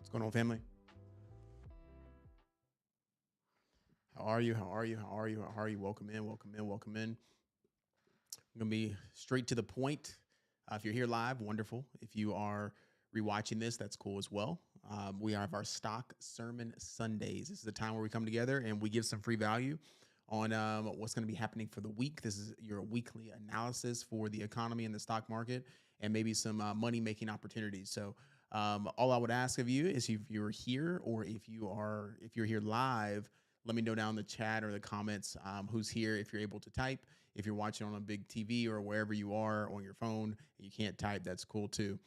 What's going on, family? How are you? How are you? How are you? How are you? Welcome in, welcome in, welcome in. I'm going to be straight to the point. If you're here live, wonderful. If you are rewatching this, that's cool as well. We have our stock sermon Sundays. This is the time where we come together and we give some free value on what's going to be happening for the week. This is your weekly analysis for the economy and the stock market, and maybe some money making opportunities. So, all I would ask of you is if you're here or if you're here live, let me know down in the chat or the comments who's here. If you're able to type, if you're watching on a big TV or wherever you are on your phone and you can't type, that's cool too.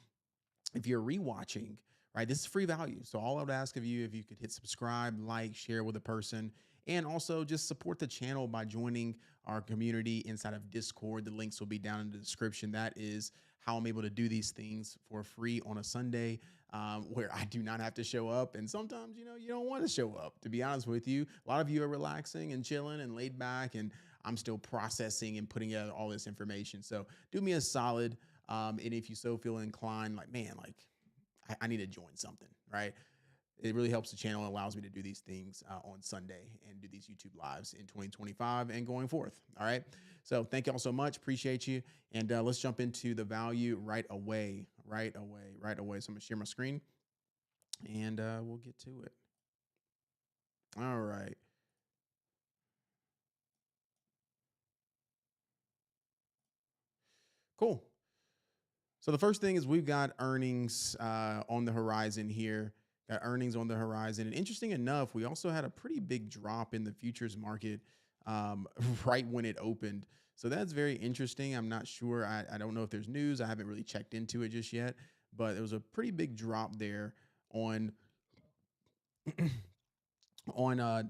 If you're rewatching, right, this is free value. So all I would ask of you, if you could hit subscribe, like, share with a person, and also just support the channel by joining our community inside of Discord. The links will be down in the description. That is how I'm able to do these things for free on a Sunday, where I do not have to show up. And sometimes, you don't want to show up, to be honest with you. A lot of you are relaxing and chilling and laid back, and I'm still processing and putting out all this information. So do me a solid. And if you so feel inclined, like, man, like I need to join something, right? It really helps the channel and allows me to do these things on Sunday and do these YouTube lives in 2025 and going forth. All right. So thank y'all so much. Appreciate you. And let's jump into the value right away. Right away. Right away. So I'm going to share my screen and we'll get to it. All right. Cool. So the first thing is we've got earnings on the horizon here. Got earnings on the horizon, and interesting enough, we also had a pretty big drop in the futures market right when it opened. So that's very interesting. I'm not sure. I don't know if there's news. I haven't really checked into it just yet, but there was a pretty big drop there on on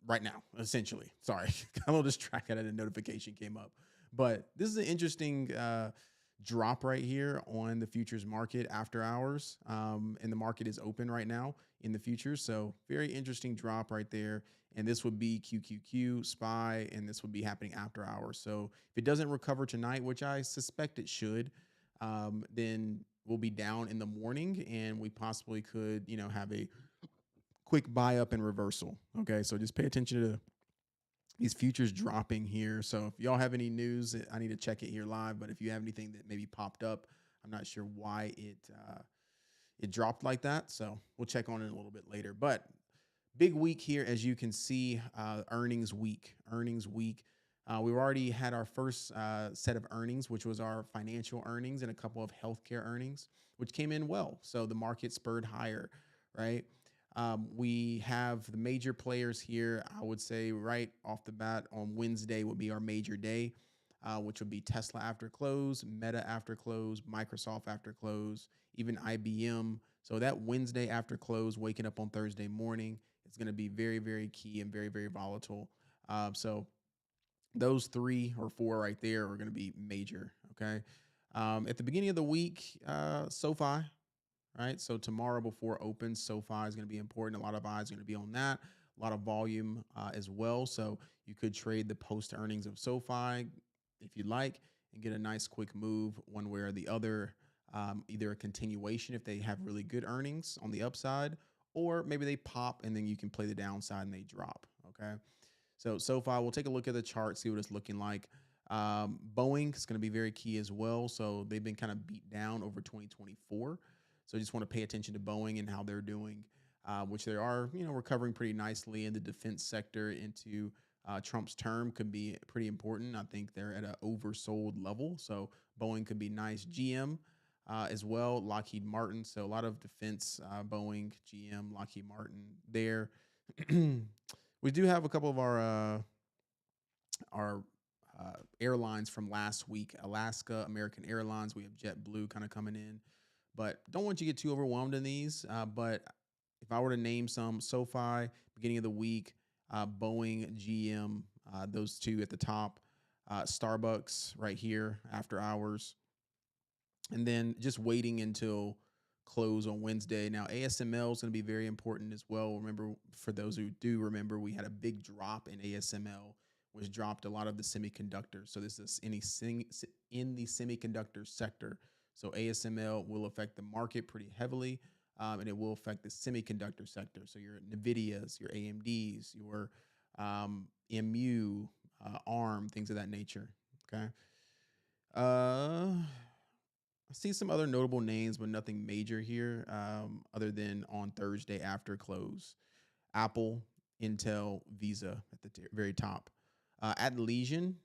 right now, essentially. Sorry, got a little distracted. A notification came up, but this is an interesting drop right here on the futures market after hours, and the market is open right now in the futures. So very interesting drop right there. And this would be QQQ, SPY, and this would be happening after hours. So if it doesn't recover tonight, which I suspect it should, then we'll be down in the morning, and we possibly could, have a quick buy up and reversal. Okay, so just pay attention to these futures dropping here. So if y'all have any news, I need to check it here live. But if you have anything that maybe popped up, I'm not sure why it dropped like that. So we'll check on it a little bit later. But big week here, as you can see, earnings week. Earnings week. We've already had our first set of earnings, which was our financial earnings and a couple of healthcare earnings, which came in well. So the market spurred higher, right? We have the major players here. I would say right off the bat on Wednesday would be our major day, which would be Tesla after close, Meta after close, Microsoft after close, even IBM. So that Wednesday after close, waking up on Thursday morning, it's going to be very, very key and very, very volatile. So those 3 or 4 right there are going to be major. Okay. At the beginning of the week, SoFi, right? So tomorrow before open, SoFi is going to be important. A lot of eyes are going to be on that. A lot of volume as well. So you could trade the post earnings of SoFi if you like and get a nice quick move one way or the other. Either a continuation if they have really good earnings on the upside, or maybe they pop and then you can play the downside and they drop. Okay. So SoFi, we'll take a look at the chart, see what it's looking like. Boeing is going to be very key as well. So they've been kind of beat down over 2024. So I just want to pay attention to Boeing and how they're doing, which they are, recovering pretty nicely in the defense sector into Trump's term could be pretty important. I think they're at an oversold level. So Boeing could be nice. GM as well, Lockheed Martin. So a lot of defense, Boeing, GM, Lockheed Martin there. We do have a couple of our airlines from last week: Alaska, American Airlines. We have JetBlue kind of coming in, but don't want you to get too overwhelmed in these. But if I were to name some: SoFi, beginning of the week, Boeing, GM, those two at the top, Starbucks right here after hours, and then just waiting until close on Wednesday. Now, ASML is going to be very important as well. Remember, for those who do remember, we had a big drop in ASML, which dropped a lot of the semiconductors. So this is in the semiconductor sector. So ASML will affect the market pretty heavily. and it will affect the semiconductor sector. So your NVIDIAs, your AMDs, your MU, ARM, things of that nature. Okay. I see some other notable names, but nothing major here, other than on Thursday after close. Apple, Intel, Visa at the very top. At Legion,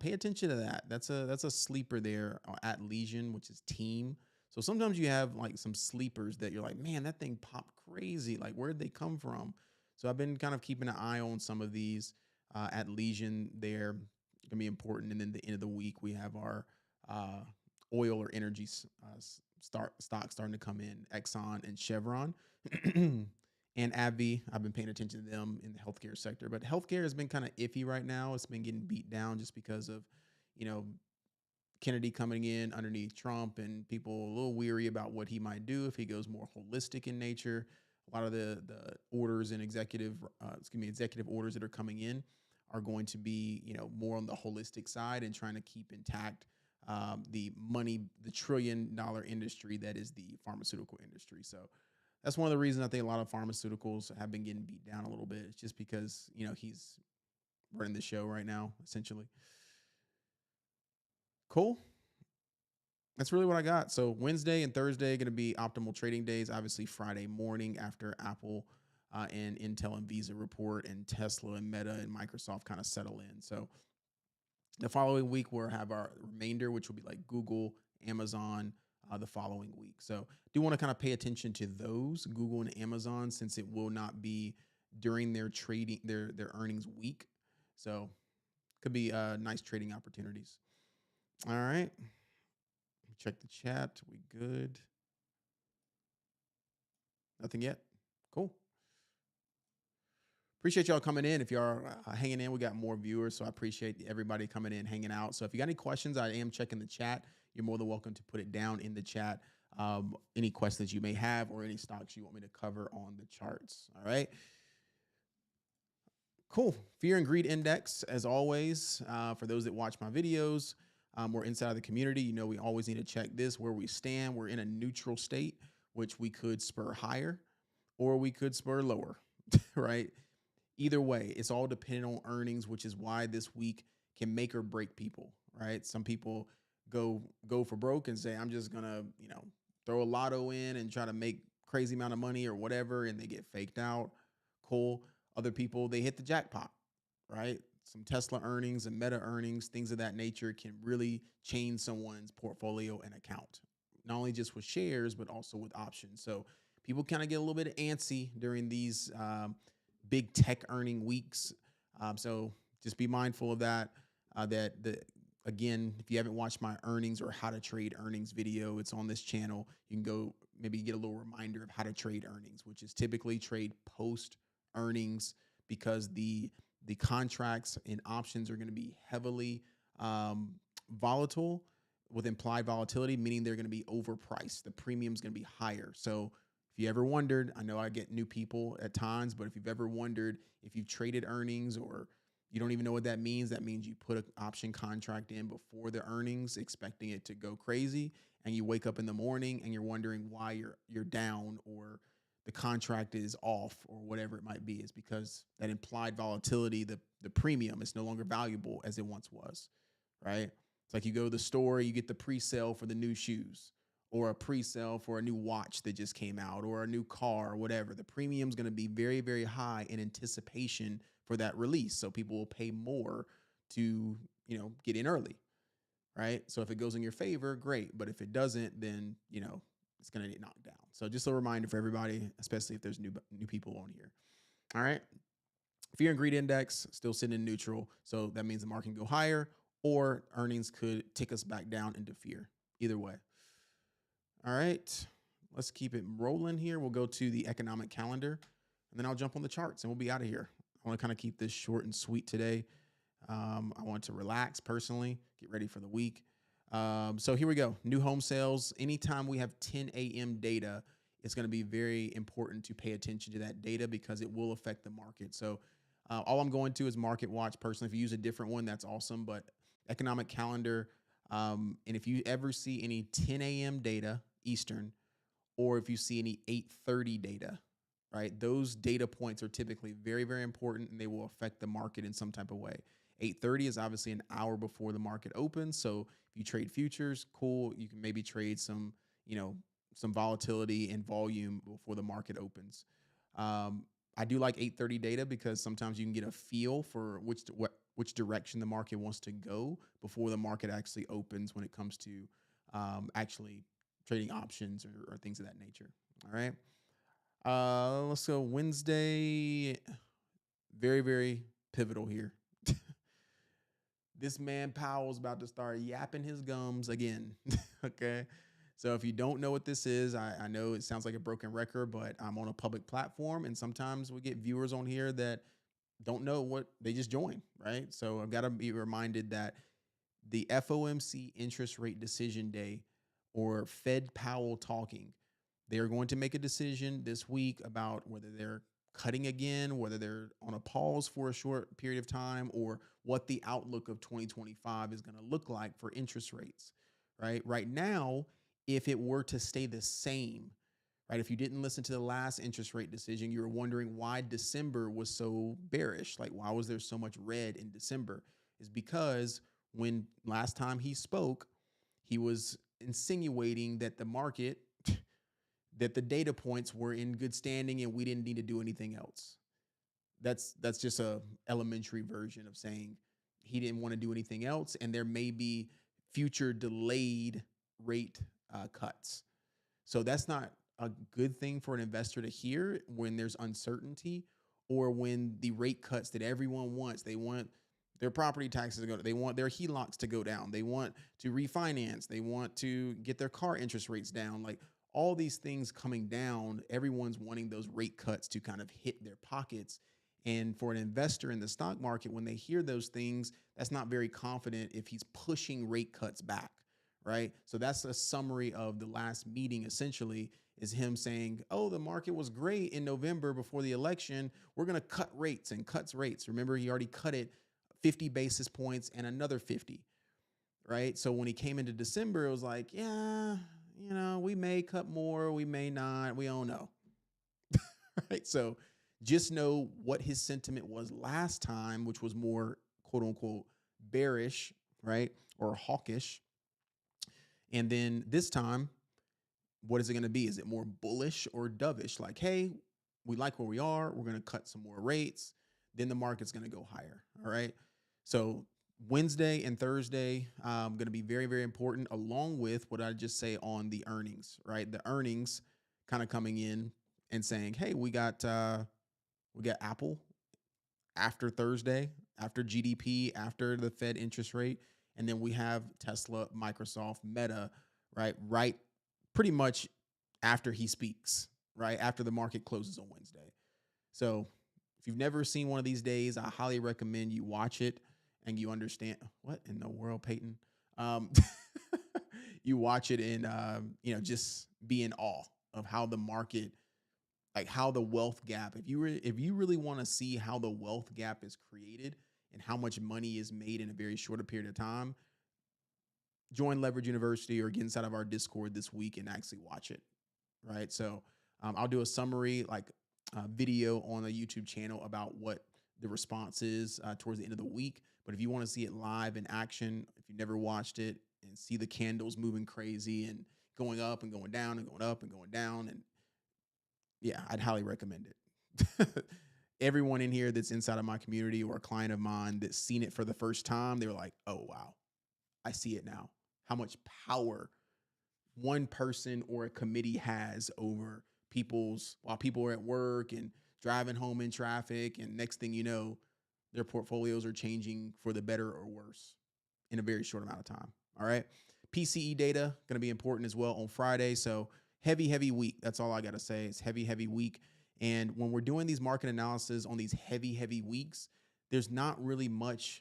pay attention to that. That's a sleeper there at Legion, which is team. So sometimes you have like some sleepers that you're like, man, that thing popped crazy. Like, where'd they come from? So I've been kind of keeping an eye on some of these at Legion. They're gonna be important. And then the end of the week, we have our uh, oil or energy stock starting to come in, Exxon and Chevron. And AbbVie, I've been paying attention to them in the healthcare sector, but healthcare has been kind of iffy right now. It's been getting beat down just because of, you know, Kennedy coming in underneath Trump, and people a little weary about what he might do if he goes more holistic in nature. A lot of the orders and executive orders that are coming in are going to be, more on the holistic side and trying to keep intact the $1 trillion industry that is the pharmaceutical industry. So that's one of the reasons I think a lot of pharmaceuticals have been getting beat down a little bit. It's just because, he's running the show right now, essentially. Cool. That's really what I got. So Wednesday and Thursday going to be optimal trading days. Obviously, Friday morning after Apple and Intel and Visa report, and Tesla and Meta and Microsoft kind of settle in. So the following week we'll have our remainder, which will be like Google, Amazon, the following week. So do want to kind of pay attention to those, Google and Amazon, since it will not be during their trading their earnings week. So could be nice trading opportunities. All right. Check the chat. We good? Nothing yet? Cool. Appreciate y'all coming in. If you are hanging in, we got more viewers, so I appreciate everybody coming in, hanging out. So if you got any questions, I am checking the chat. You're more than welcome to put it down in the chat. Any questions you may have or any stocks you want me to cover on the charts. All right. Cool. Fear and greed index, as always, for those that watch my videos. We're inside of the community. We always need to check this where we stand. We're in a neutral state, which we could spur higher or we could spur lower, right? Either way, it's all dependent on earnings, which is why this week can make or break people, right? Some people go for broke and say, I'm just gonna, throw a lotto in and try to make crazy amount of money or whatever, and they get faked out. Cool. Other people, they hit the jackpot, right? Some Tesla earnings and Meta earnings, things of that nature can really change someone's portfolio and account, not only just with shares, but also with options. So people kind of get a little bit antsy during these big tech earning weeks. So just be mindful of that. Again, if you haven't watched my earnings or how to trade earnings video, it's on this channel. You can go maybe get a little reminder of how to trade earnings, which is typically trade post earnings, because the contracts and options are going to be heavily volatile with implied volatility, meaning they're going to be overpriced. The premium is going to be higher. So if you ever wondered, I know I get new people at times, but if you've ever wondered if you've traded earnings or you don't even know what that means you put an option contract in before the earnings, expecting it to go crazy, and you wake up in the morning and you're wondering why you're down or the contract is off or whatever it might be, is because that implied volatility, the premium is no longer valuable as it once was, right? It's like you go to the store, you get the pre-sale for the new shoes or a pre-sale for a new watch that just came out or a new car or whatever. The premium is going to be very, very high in anticipation for that release. So people will pay more to, get in early, right? So if it goes in your favor, great. But if it doesn't, then, it's going to get knocked down. So just a reminder for everybody, especially if there's new people on here. All right. Fear and greed index still sitting in neutral. So that means the market can go higher or earnings could tick us back down into fear. Either way. All right. Let's keep it rolling here. We'll go to the economic calendar and then I'll jump on the charts and we'll be out of here. I want to kind of keep this short and sweet today. I want to relax personally, get ready for the week. So here we go. New home sales. Anytime we have 10 a.m. data, it's going to be very important to pay attention to that data because it will affect the market. So all I'm going to is Market Watch personally. If you use a different one, that's awesome. But economic calendar. And if you ever see any 10 a.m. data Eastern or if you see any 8:30 data, right? Those data points are typically very, very important and they will affect the market in some type of way. 8:30 is obviously an hour before the market opens. So if you trade futures, cool. You can maybe trade some, you know, some volatility and volume before the market opens. I do like 8:30 data because sometimes you can get a feel for which direction the market wants to go before the market actually opens when it comes to actually trading options or things of that nature. All right. Let's go Wednesday. Very, very pivotal here. This man Powell's about to start yapping his gums again. Okay. So if you don't know what this is, I know it sounds like a broken record, but I'm on a public platform and sometimes we get viewers on here that don't know what they just joined, right? So I've got to be reminded that the FOMC interest rate decision day or Fed Powell talking, they are going to make a decision this week about whether they're cutting again, whether they're on a pause for a short period of time, or what the outlook of 2025 is going to look like for interest rates, right? Right now, if it were to stay the same, right? If you didn't listen to the last interest rate decision, you were wondering why December was so bearish. Like, why was there so much red in December? Is because when last time he spoke, he was insinuating that the market, that the data points were in good standing and we didn't need to do anything else. That's just a elementary version of saying he didn't want to do anything else, and there may be future delayed rate cuts. So that's not a good thing for an investor to hear when there's uncertainty or when the rate cuts that everyone wants. They want their property taxes to go. They want their HELOCs to go down. They want to refinance. They want to get their car interest rates down. Like all these things coming down, everyone's wanting those rate cuts to kind of hit their pockets. And for an investor in the stock market, when they hear those things, that's not very confident if he's pushing rate cuts back, right? So that's a summary of the last meeting, essentially, is him saying, oh, the market was great in November before the election. We're going to cut rates and cuts rates. Remember, he already cut it 50 basis points and another 50, right? So when he came into December, it was like, yeah, you know, we may cut more, we may not, we don't know, right? So just know what his sentiment was last time, which was more quote unquote bearish, right? Or hawkish. And then this time, what is it going to be? Is it more bullish or dovish? Like, hey, we like where we are. We're going to cut some more rates. Then the market's going to go higher. All right. So Wednesday and Thursday going to be very, very important, along with what I just say on the earnings, right? The earnings kind of coming in and saying, hey, we got Apple after Thursday, after GDP, after the Fed interest rate. And then we have Tesla, Microsoft, Meta, right? Right. Pretty much after he speaks, right? After the market closes on Wednesday. So if you've never seen one of these days, I highly recommend you watch it and you understand what in the world, Peyton. Um, you watch it and just be in awe of how the market, like how the wealth gap. If you really want to see how the wealth gap is created and how much money is made in a very short period of time, join Leverage University or get inside of our Discord this week and actually watch it. Right. So I'll do a summary, like video on the YouTube channel about what the response is towards the end of the week. But if you want to see it live in action, if you never watched it and see the candles moving crazy and going up and going down and going up and going down, and yeah, I'd highly recommend it. Everyone in here that's inside of my community or a client of mine that's seen it for the first time, they were like, oh, wow, I see it now. How much power one person or a committee has over while people are at work and driving home in traffic. And next thing you know, their portfolios are changing for the better or worse in a very short amount of time. All right. PCE data going to be important as well on Friday. So heavy week. That's all I got to say. It's heavy week. And when we're doing these market analysis on these heavy weeks, there's not really much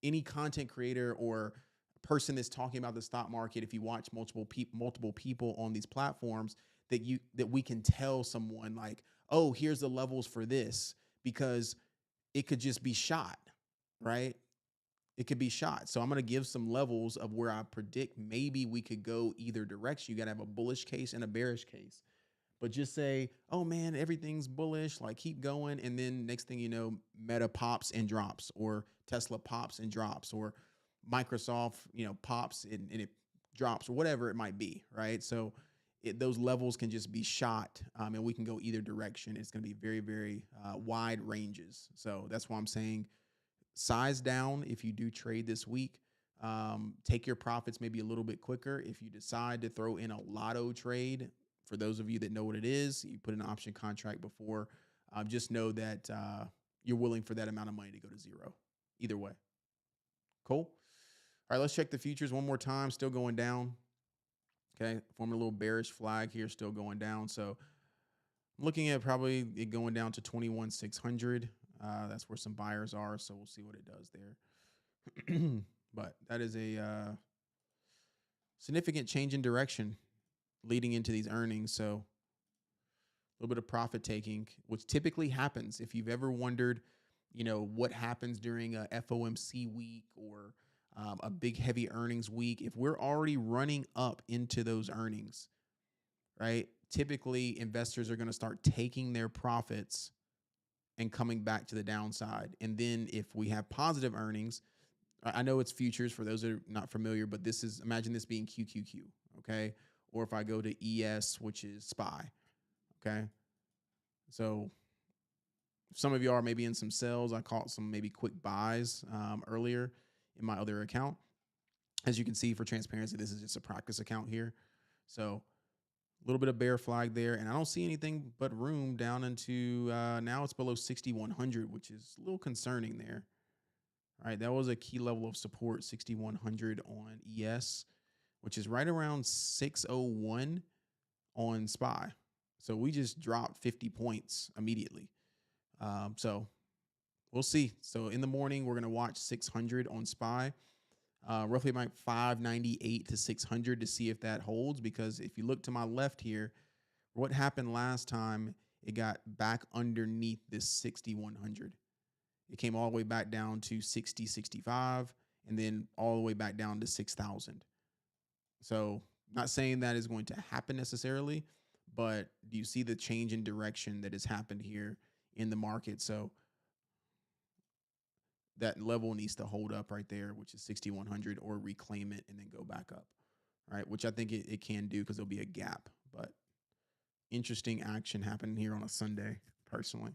any content creator or person that's talking about the stock market. If you watch multiple people on these platforms, that we can tell someone like, oh, here's the levels for this, because it could just be shot, right? it could be shot. So I'm going to give some levels of where I predict maybe we could go either direction. You got to have a bullish case and a bearish case. But just say, oh man, everything's bullish, like keep going. And then next thing you know, Meta pops and drops, or Tesla pops and drops, or Microsoft, pops and it drops, or whatever it might be, right? So those levels can just be shot, and we can go either direction. It's going to be very, very wide ranges. So that's why I'm saying size down if you do trade this week. Take your profits maybe a little bit quicker. If you decide to throw in a lotto trade, for those of you that know what it is, you put an option contract before, just know that you're willing for that amount of money to go to zero. Either way. Cool. All right, let's check the futures one more time. Still going down. Okay, forming a little bearish flag here, still going down. So I'm looking at probably it going down to 21,600. That's where some buyers are. So we'll see what it does there. But that is a significant change in direction leading into these earnings. So a little bit of profit taking, which typically happens. If you've ever wondered, what happens during a FOMC week or a big heavy earnings week, if we're already running up into those earnings, right? Typically, investors are going to start taking their profits and coming back to the downside. And then if we have positive earnings, I know it's futures for those that are not familiar, but imagine this being QQQ, okay? Or if I go to ES, which is SPY, okay? So some of you are maybe in some sells. I caught some maybe quick buys earlier in my other account. As you can see, for transparency, this is just a practice account here. So a little bit of bear flag there, and I don't see anything but room down into now it's below 6,100, which is a little concerning there. All right, that was a key level of support, 6,100 on ES, which is right around 601 on SPY. So we just dropped 50 points immediately. So we'll see. So in the morning, we're going to watch 600 on SPY, roughly about 598 to 600 to see if that holds. Because if you look to my left here, what happened last time, it got back underneath this 6,100. It came all the way back down to 60, 65, and then all the way back down to 6,000. So not saying that is going to happen necessarily, but do you see the change in direction that has happened here in the market? So that level needs to hold up right there, which is 6,100, or reclaim it and then go back up, right? Which I think it can do because there'll be a gap. But interesting action happening here on a Sunday, personally.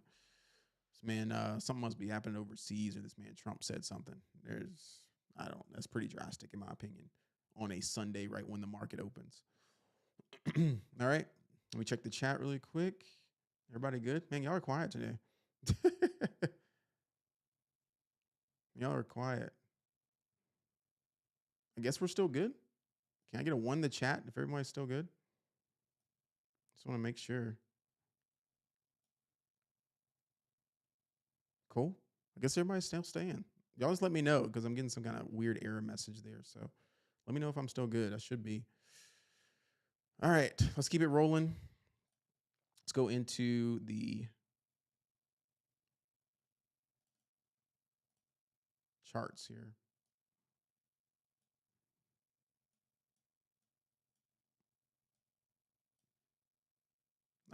This man, something must be happening overseas, or this man Trump said something. That's pretty drastic in my opinion on a Sunday, right when the market opens. All right, let me check the chat really quick. Everybody good? Man, y'all are quiet today. Y'all are quiet. I guess we're still good. Can I get a 1 in the chat if everybody's still good? Just want to make sure. Cool. I guess everybody's still staying. Y'all just let me know, because I'm getting some kind of weird error message there. So let me know if I'm still good. I should be. All right, let's keep it rolling. Let's go into the charts here.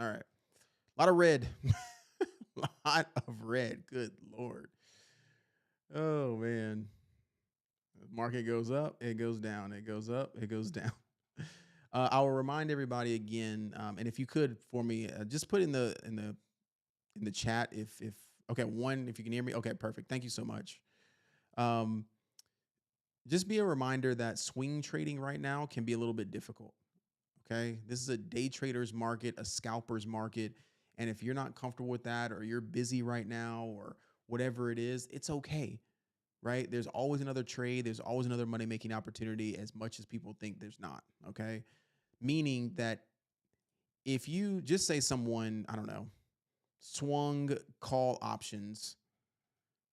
All right. A lot of red. Lot of red. Good Lord. Oh, man. The market goes up, it goes down, it goes up, it goes down. I will remind everybody again, and if you could for me, just put in the chat if okay, 1, if you can hear me. Okay, perfect. Thank you so much. Just be a reminder that swing trading right now can be a little bit difficult. Okay, this is a day trader's market, a scalper's market, and if you're not comfortable with that, or you're busy right now, or whatever it is, it's okay. Right? There's always another trade. There's always another money making opportunity, as much as people think there's not. Okay. Meaning that if you just say someone, I don't know, swung call options,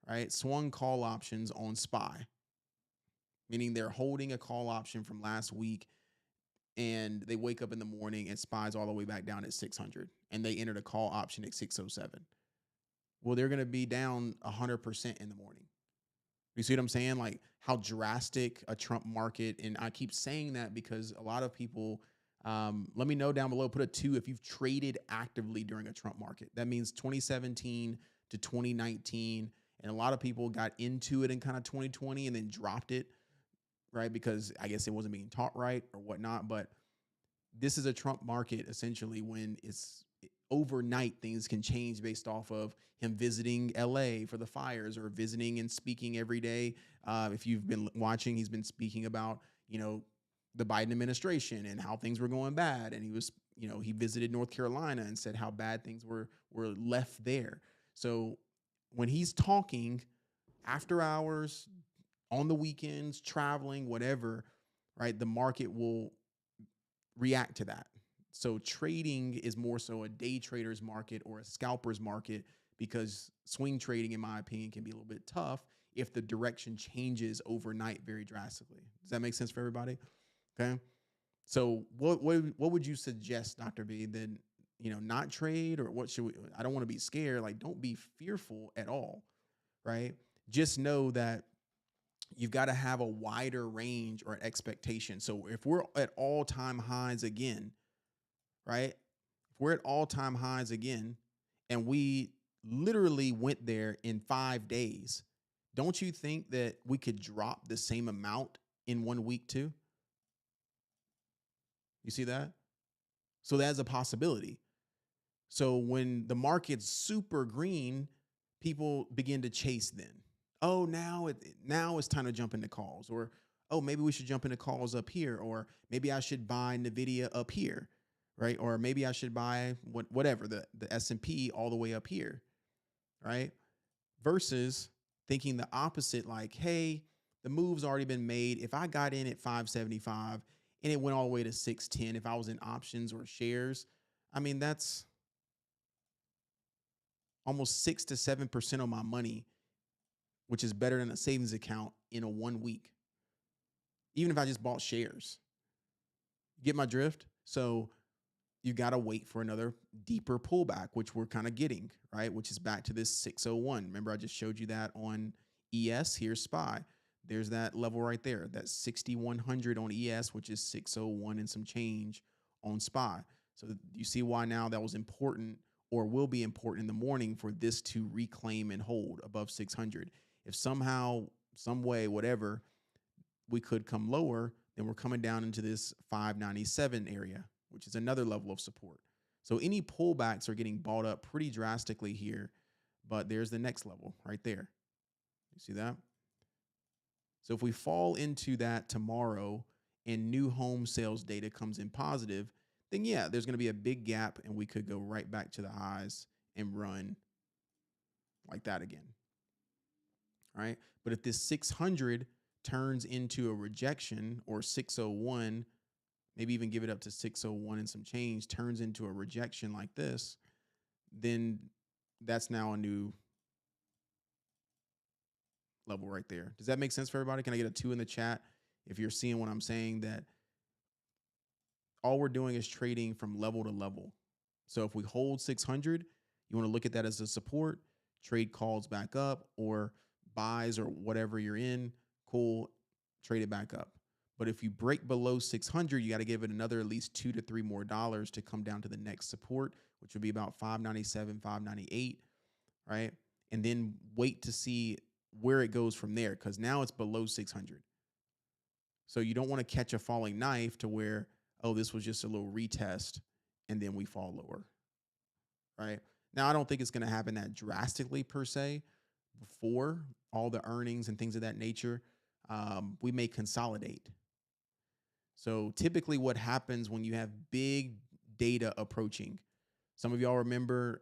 right? Swung call options on SPY, meaning they're holding a call option from last week, and they wake up in the morning and SPY's all the way back down at 600, and they entered a call option at 607. Well, they're going to be down 100% in the morning. You see what I'm saying? Like how drastic a Trump market, and I keep saying that because a lot of people, let me know down below, put a 2 if you've traded actively during a Trump market. That means 2017 to 2019. And a lot of people got into it in kind of 2020 and then dropped it, right? Because I guess it wasn't being taught right or whatnot. But this is a Trump market essentially when it's overnight things can change based off of him visiting LA for the fires or visiting and speaking every day. If you've been watching, he's been speaking about, the Biden administration and how things were going bad. And he was, he visited North Carolina and said how bad things were left there. So when he's talking after hours, on the weekends, traveling, whatever, right, the market will react to that. So trading is more so a day trader's market or a scalper's market because swing trading, in my opinion, can be a little bit tough if the direction changes overnight very drastically. Does that make sense for everybody? Okay. So what would you suggest, Dr. B? Then not trade, or what should we? I don't want to be scared. Like, don't be fearful at all, right? Just know that you've got to have a wider range or expectation. So if we're at all-time highs again, right? If we're at all-time highs again, and we literally went there in 5 days, don't you think that we could drop the same amount in 1 week too? You see that? So that's a possibility. So when the market's super green, people begin to chase then. Oh, now it's time to jump into calls, or oh, maybe we should jump into calls up here, or maybe I should buy Nvidia up here, right? Or maybe I should buy whatever the S&P all the way up here, right? Versus thinking the opposite, like, hey, the move's already been made. If I got in at 575 and it went all the way to 610, if I was in options or shares, I mean, that's almost 6 to 7% of my money, which is better than a savings account in a 1 week, even if I just bought shares. Get my drift? So you got to wait for another deeper pullback, which we're kind of getting, right? Which is back to this 601. Remember, I just showed you that on ES. Here's SPY. There's that level right there. That's 6,100 on ES, which is 601 and some change on SPY. So you see why now that was important, or will be important in the morning, for this to reclaim and hold above 600. If somehow, some way, whatever, we could come lower, then we're coming down into this 597 area, which is another level of support. So any pullbacks are getting bought up pretty drastically here, but there's the next level right there. You see that? So if we fall into that tomorrow and new home sales data comes in positive, then yeah, there's going to be a big gap and we could go right back to the highs and run like that again. All right. But if this 600 turns into a rejection, or 601, maybe even give it up to 601 and some change, turns into a rejection like this, then that's now a new level right there. Does that make sense for everybody? Can I get a 2 in the chat if you're seeing what I'm saying, that all we're doing is trading from level to level? So if we hold 600, you want to look at that as a support, trade calls back up, or buys or whatever you're in, cool, trade it back up. But if you break below 600, you got to give it another at least $2 to $3 more to come down to the next support, which would be about 597, 598, right? And then wait to see where it goes from there, because now it's below 600. So you don't want to catch a falling knife to where, oh, this was just a little retest and then we fall lower, right? Now, I don't think it's going to happen that drastically per se. Before all the earnings and things of that nature, we may consolidate. So typically what happens when you have big data approaching, some of y'all remember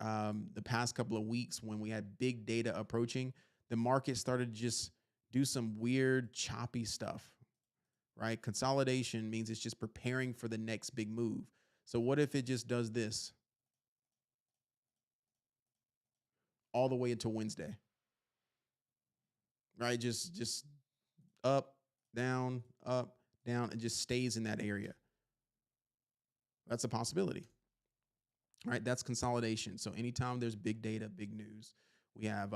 the past couple of weeks when we had big data approaching, the market started to just do some weird choppy stuff, right? Consolidation means it's just preparing for the next big move. So what if it just does this all the way until Wednesday, right? Just up, down, and just stays in that area. That's a possibility, right? That's consolidation. So anytime there's big data, big news, we have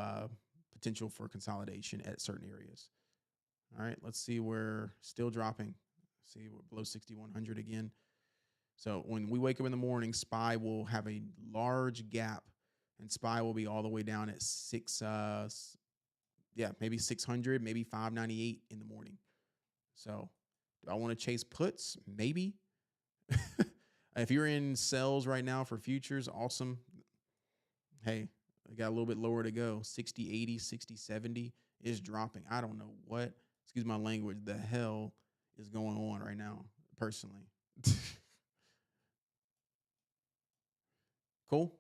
potential for consolidation at certain areas. All right, let's see. We're still dropping. See, we're below 6,100 again. So when we wake up in the morning, SPY will have a large gap, and SPY will be all the way down at maybe 600, maybe 598 in the morning. So do I want to chase puts? Maybe. If you're in sales right now for futures, awesome. Hey, I got a little bit lower to go. 60, 80, 60, 70 is dropping. I don't know what, excuse my language, the hell is going on right now, personally. Cool.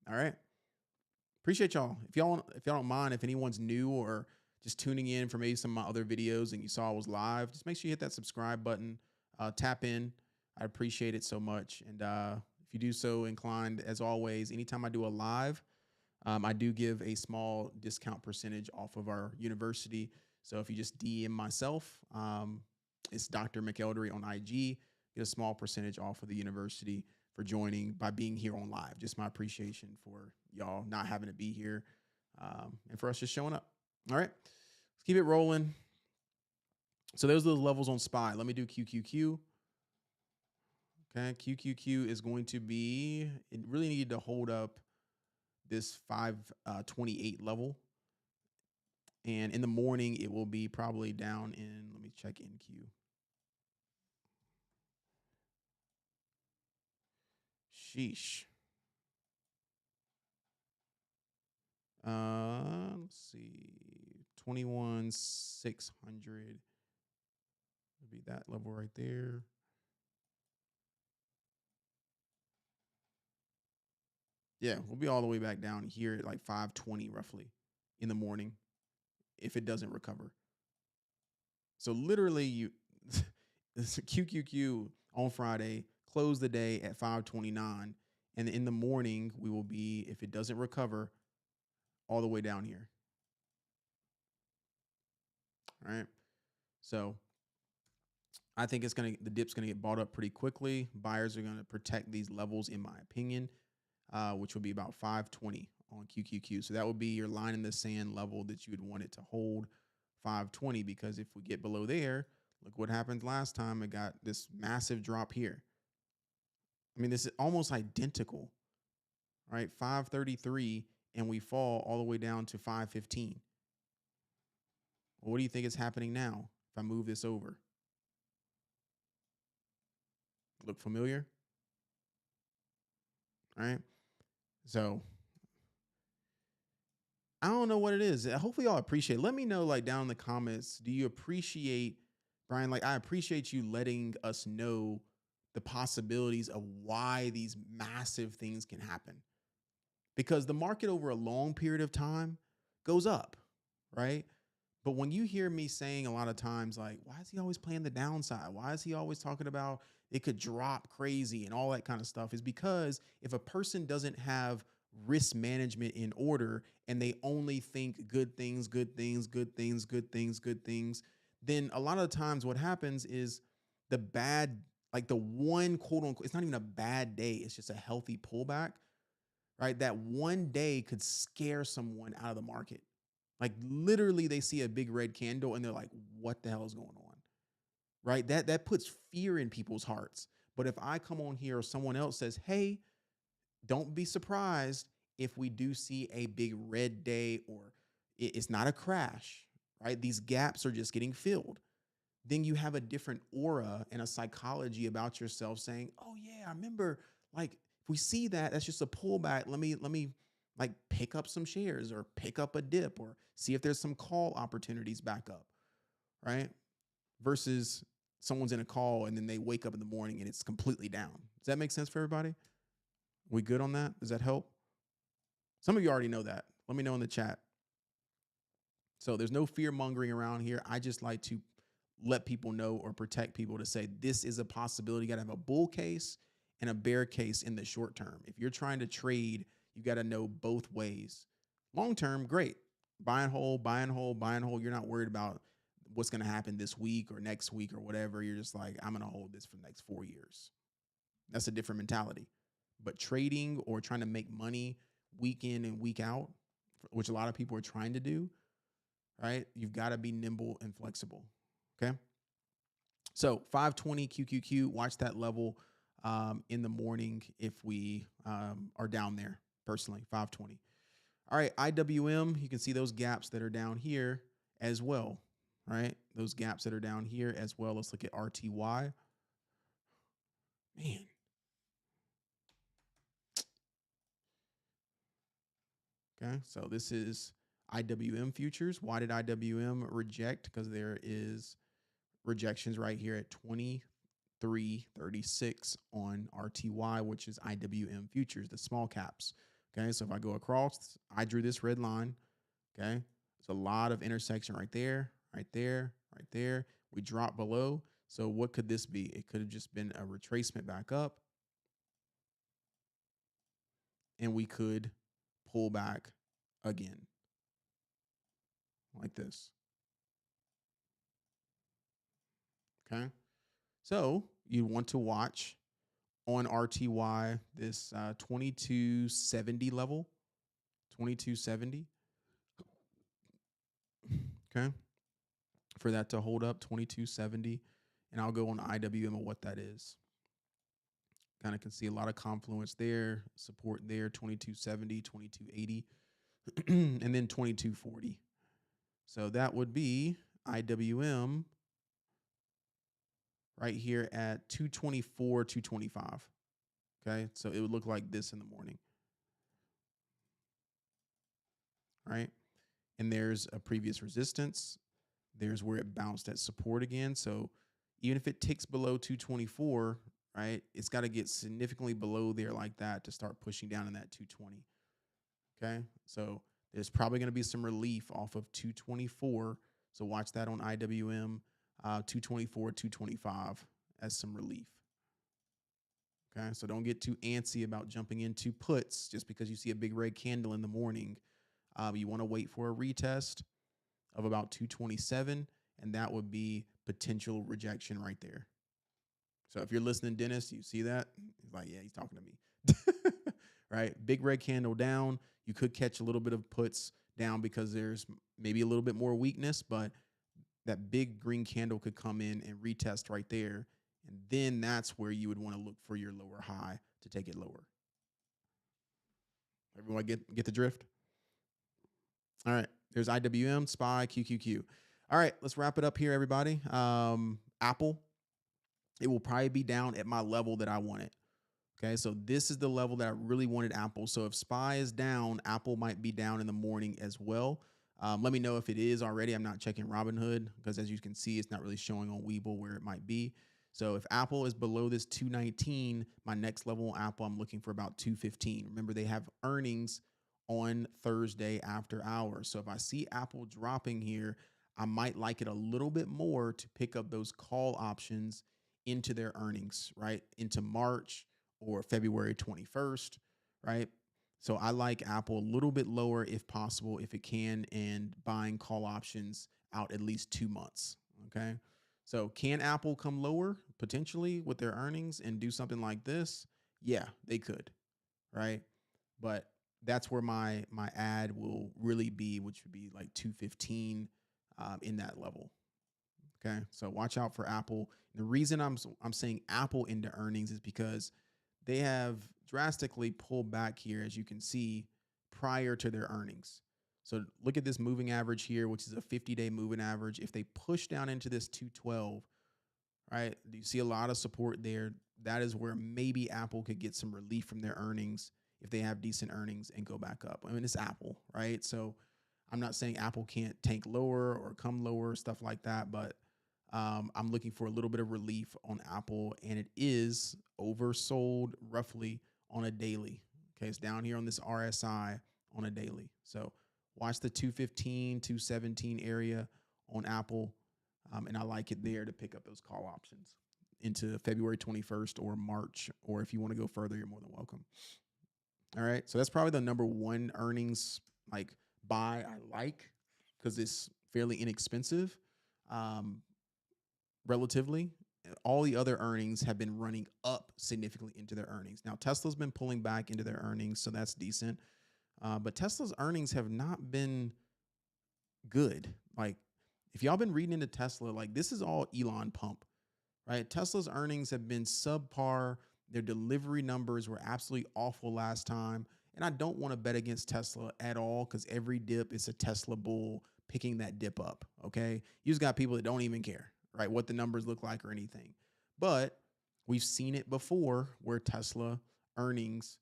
All right. Appreciate y'all. If y'all don't mind, if anyone's new or just tuning in for maybe some of my other videos and you saw I was live, just make sure you hit that subscribe button, tap in. I appreciate it so much. And if you do so inclined, as always, anytime I do a live, I do give a small discount percentage off of our university. So if you just DM myself, it's Dr. McElderry on IG, get a small percentage off of the university for joining by being here on live. Just my appreciation for y'all not having to be here, and for us just showing up. All right, let's keep it rolling. So those are the levels on SPY. Let me do QQQ. Okay, QQQ is going to be, it really needed to hold up this 528 level. And in the morning, it will be probably down in, let me check NQ. Sheesh. Let's see, 21,600 would be that level right there. Yeah, we'll be all the way back down here at like 520 roughly in the morning if it doesn't recover. So literally, you QQQ on Friday close the day at 529, and in the morning we will be, if it doesn't recover, all the way down here. All right. So I think the dip's gonna get bought up pretty quickly. Buyers are gonna protect these levels, in my opinion, which will be about 520 on QQQ. So that would be your line in the sand level that you would want it to hold, 520, because if we get below there, look what happened last time. It got this massive drop here. I mean, this is almost identical, right? 533, and we fall all the way down to 515. Well, what do you think is happening now if I move this over? Look familiar? All right. So I don't know what it is. Hopefully y'all appreciate it. Let me know, like, down in the comments, do you appreciate, Brian? Like, I appreciate you letting us know the possibilities of why these massive things can happen, because the market over a long period of time goes up, right? But when you hear me saying a lot of times, like, why is he always playing the downside? Why is he always talking about it could drop crazy and all that kind of stuff? Is because if a person doesn't have risk management in order and they only think good things, good things, good things, good things, good things, then a lot of the times what happens is the bad, like the one quote unquote, it's not even a bad day, it's just a healthy pullback, right? That one day could scare someone out of the market. Like literally they see a big red candle and they're like, what the hell is going on? Right? That puts fear in people's hearts. But if I come on here or someone else says, hey, don't be surprised if we do see a big red day, or it's not a crash, right? These gaps are just getting filled. Then you have a different aura and a psychology about yourself saying, oh yeah, I remember, like, if we see that, that's just a pullback. Let me like pick up some shares or pick up a dip or see if there's some call opportunities back up, right? Versus someone's in a call and then they wake up in the morning and it's completely down. Does that make sense for everybody? We good on that? Does that help? Some of you already know that. Let me know in the chat. So there's no fear mongering around here. I just like to let people know or protect people to say this is a possibility. You got to have a bull case and a bear case in the short term. If you're trying to trade, you got to know both ways. Long term, great. Buy and hold, buy and hold, buy and hold. You're not worried about what's going to happen this week or next week or whatever. You're just like, I'm going to hold this for the next 4 years. That's a different mentality. But trading or trying to make money week in and week out, which a lot of people are trying to do, right? You've got to be nimble and flexible. Okay. So 520 QQQ, watch that level in the morning if we are down there personally, 520. All right, IWM, you can see those gaps that are down here as well, right? Those gaps that are down here as well. Let's look at RTY. Man. Okay, so this is IWM futures. Why did IWM reject? Because there is rejections right here at 23.36 on RTY, which is IWM futures, the small caps. Okay, so if I go across, I drew this red line. Okay, there's a lot of intersection right there, right there, right there. We drop below. So what could this be? It could have just been a retracement back up, and we could pull back again like this. Okay, so you want to watch on RTY this 2270 level, 2270. Okay, for that to hold up 2270, and I'll go on IWM of what that is. Kind of can see a lot of confluence there, support there, 2270, 2280, and then 2240. So that would be IWM right here at 224, 225. Okay, so it would look like this in the morning. Right, and there's a previous resistance. There's where it bounced at support again. So even if it ticks below 224, right, it's got to get significantly below there like that to start pushing down in that 220. Okay, so there's probably going to be some relief off of 224. So watch that on IWM, 224, 225 as some relief. Okay, so don't get too antsy about jumping into puts just because you see a big red candle in the morning. You want to wait for a retest of about 227, and that would be potential rejection right there. So if you're listening, Dennis, you see that? He's like, yeah, he's talking to me. Right? Big red candle down. You could catch a little bit of puts down because there's maybe a little bit more weakness, but that big green candle could come in and retest right there. And then that's where you would want to look for your lower high to take it lower. Everyone get the drift? All right. There's IWM, SPY, QQQ. All right. Let's wrap it up here, everybody. Apple, it will probably be down at my level that I want it. Okay, so this is the level that I really wanted Apple. So if SPY is down, Apple might be down in the morning as well. Let me know if it is already. I'm not checking Robinhood because as you can see, it's not really showing on Webull where it might be. So if Apple is below this 219, my next level on Apple, I'm looking for about 215. Remember, they have earnings on Thursday after hours. So if I see Apple dropping here, I might like it a little bit more to pick up those call options into their earnings, right? Into March or February 21st, right? So I like Apple a little bit lower if possible, if it can, and buying call options out at least 2 months. Okay. So can Apple come lower potentially with their earnings and do something like this? Yeah, they could. Right. But that's where my ad will really be, which would be like 215 in that level. Okay. So watch out for Apple. The reason I'm saying Apple into earnings is because they have drastically pulled back here, as you can see, prior to their earnings. So look at this moving average here, which is a 50-day moving average. If they push down into this 212, right, you see a lot of support there. That is where maybe Apple could get some relief from their earnings if they have decent earnings and go back up. I mean, it's Apple, right? So I'm not saying Apple can't tank lower or come lower, stuff like that, but I'm looking for a little bit of relief on Apple, and it is oversold roughly on a daily. Okay, it's down here on this RSI on a daily. So watch the 215, 217 area on Apple, and I like it there to pick up those call options into February 21st or March, or if you want to go further, you're more than welcome. All right, so that's probably the number one earnings like buy I like because it's fairly inexpensive. Relatively, all the other earnings have been running up significantly into their earnings. Now, Tesla's been pulling back into their earnings, so that's decent. But Tesla's earnings have not been good. Like, if y'all been reading into Tesla, like this is all Elon pump, right? Tesla's earnings have been subpar. Their delivery numbers were absolutely awful last time. And I don't want to bet against Tesla at all because every dip is a Tesla bull picking that dip up. Okay. You just got people that don't even care, right? What the numbers look like or anything. But we've seen it before where Tesla earnings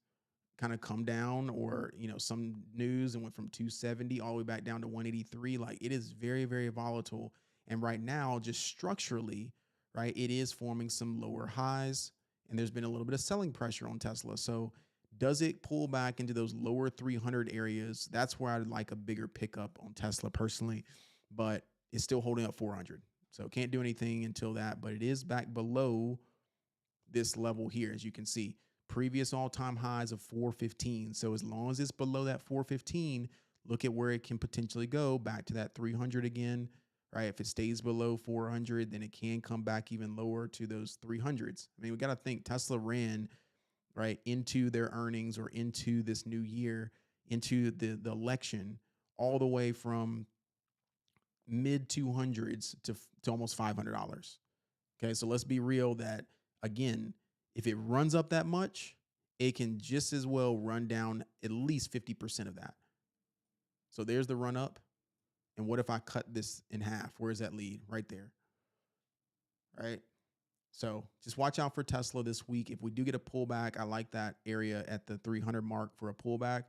kind of come down, or some news and went from 270 all the way back down to 183. Like, it is very, very volatile. And right now, just structurally, right, it is forming some lower highs, and there's been a little bit of selling pressure on Tesla. So does it pull back into those lower 300 areas? That's where I'd like a bigger pickup on Tesla personally, but it's still holding up 400. So can't do anything until that, but it is back below this level here, as you can see. Previous all-time highs of 415. So as long as it's below that 415, look at where it can potentially go back to that 300 again, right? If it stays below 400, then it can come back even lower to those 300s. I mean, we got to think Tesla ran right into their earnings, or into this new year, into the election, all the way from mid 200s to almost $500. Okay, so let's be real that, again, if it runs up that much, it can just as well run down at least 50% of that. So there's the run up. And what if I cut this in half? Where does that lead? Right there. Right. So just watch out for Tesla this week. If we do get a pullback, I like that area at the 300 mark for a pullback.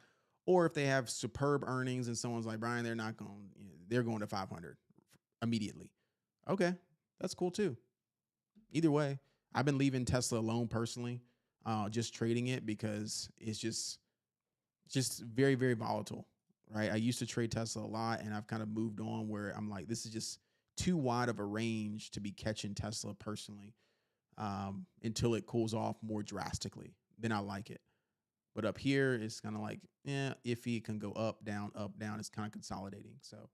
Or if they have superb earnings and someone's like, Brian, they're not going, they're going to 500 immediately. Okay, that's cool too. Either way, I've been leaving Tesla alone personally, just trading it because it's just very, very volatile, right? I used to trade Tesla a lot, and I've kind of moved on where I'm like, this is just too wide of a range to be catching Tesla personally, until it cools off more drastically. Then I like it. But up here, it's kind of like, iffy. It can go up, down, up, down. It's kind of consolidating. So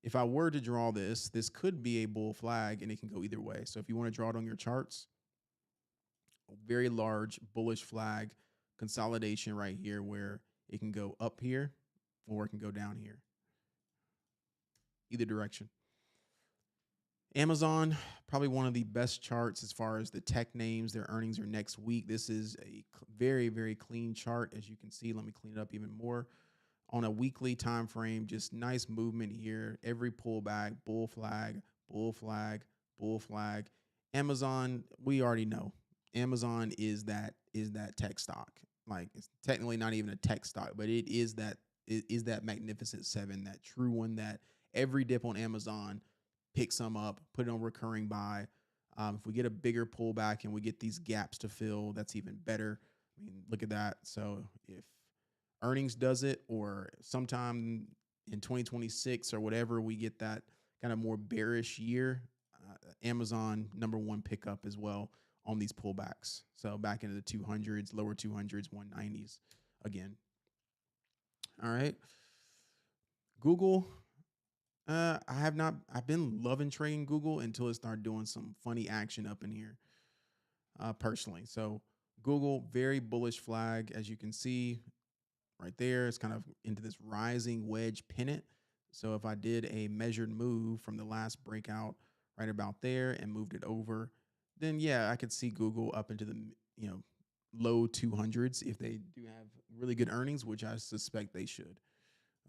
if I were to draw this, this could be a bull flag, and it can go either way. So if you want to draw it on your charts, a very large bullish flag consolidation right here, where it can go up here or it can go down here, either direction. Amazon, probably one of the best charts as far as the tech names. Their earnings are next week. This is a very, very clean chart, as you can see. Let me clean it up even more. On a weekly time frame, just nice movement here. Every pullback, bull flag, bull flag, bull flag. Amazon, we already know. Amazon is that tech stock. Like, it's technically not even a tech stock, but it is that magnificent seven, that true one that every dip on Amazon, pick some up, put it on recurring buy. If we get a bigger pullback and we get these gaps to fill, that's even better. I mean, look at that. So if earnings does it, or sometime in 2026 or whatever, we get that kind of more bearish year, Amazon #1 pickup as well on these pullbacks. So back into the 200s, lower 200s, 190s again. All right. Google. I've been loving trading Google until it started doing some funny action up in here, personally. So Google, very bullish flag, as you can see right there. It's kind of into this rising wedge pennant. So if I did a measured move from the last breakout right about there and moved it over, then yeah, I could see Google up into the, low 200s if they do have really good earnings, which I suspect they should.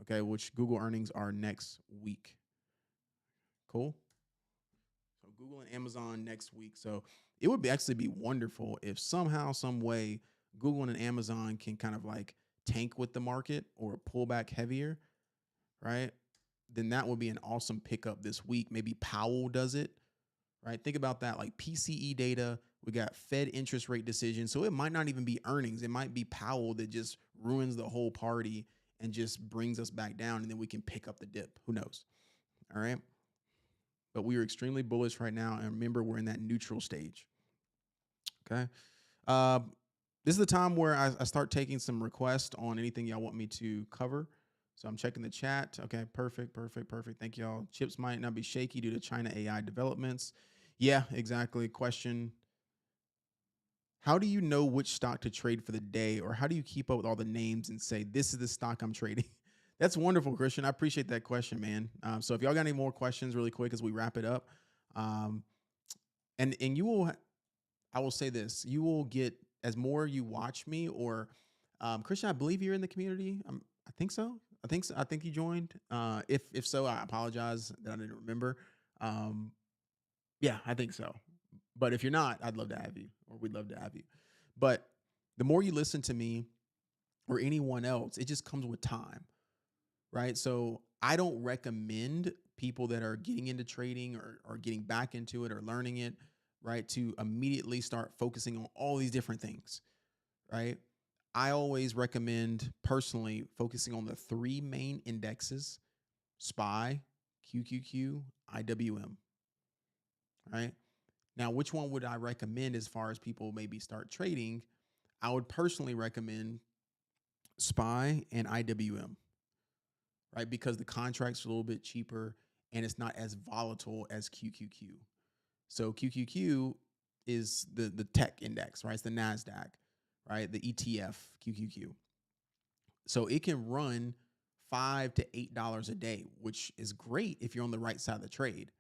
Okay, which Google earnings are next week. Cool. So Google and Amazon next week. So it would actually be wonderful if somehow, some way, Google and Amazon can kind of like tank with the market or pull back heavier, right? Then that would be an awesome pickup this week. Maybe Powell does it, right? Think about that, like PCE data. We got Fed interest rate decisions. So it might not even be earnings. It might be Powell that just ruins the whole party and just brings us back down, and then we can pick up the dip. Who knows? All right. But we are extremely bullish right now. And remember, we're in that neutral stage. Okay. Uh, this is the time where I start taking some requests on anything y'all want me to cover. So I'm checking the chat. Okay, perfect. Thank y'all. Chips might not be shaky due to China AI developments. Yeah, exactly. Question. How do you know which stock to trade for the day, or how do you keep up with all the names and say this is the stock I'm trading? That's wonderful, Christian. I appreciate that question, man. So if y'all got any more questions, really quick as we wrap it up, um, and you will, I will say this: you will get as more you watch me, or Christian. I believe you're in the community. I think so. I think so. I think you joined. If so, I apologize that I didn't remember. Um, yeah, I think so. But if you're not, I'd love to have you, or we'd love to have you. But the more you listen to me or anyone else, it just comes with time, right? So I don't recommend people that are getting into trading or getting back into it or learning it, right, to immediately start focusing on all these different things, right? I always recommend personally focusing on the three main indexes: SPY, QQQ, IWM, right? Now, which one would I recommend as far as people maybe start trading? I would personally recommend SPY and IWM, right? Because the contract's a little bit cheaper and it's not as volatile as QQQ. So QQQ is the tech index, right? It's the NASDAQ, right? The ETF QQQ. So it can run $5 to $8 a day, which is great if you're on the right side of the trade,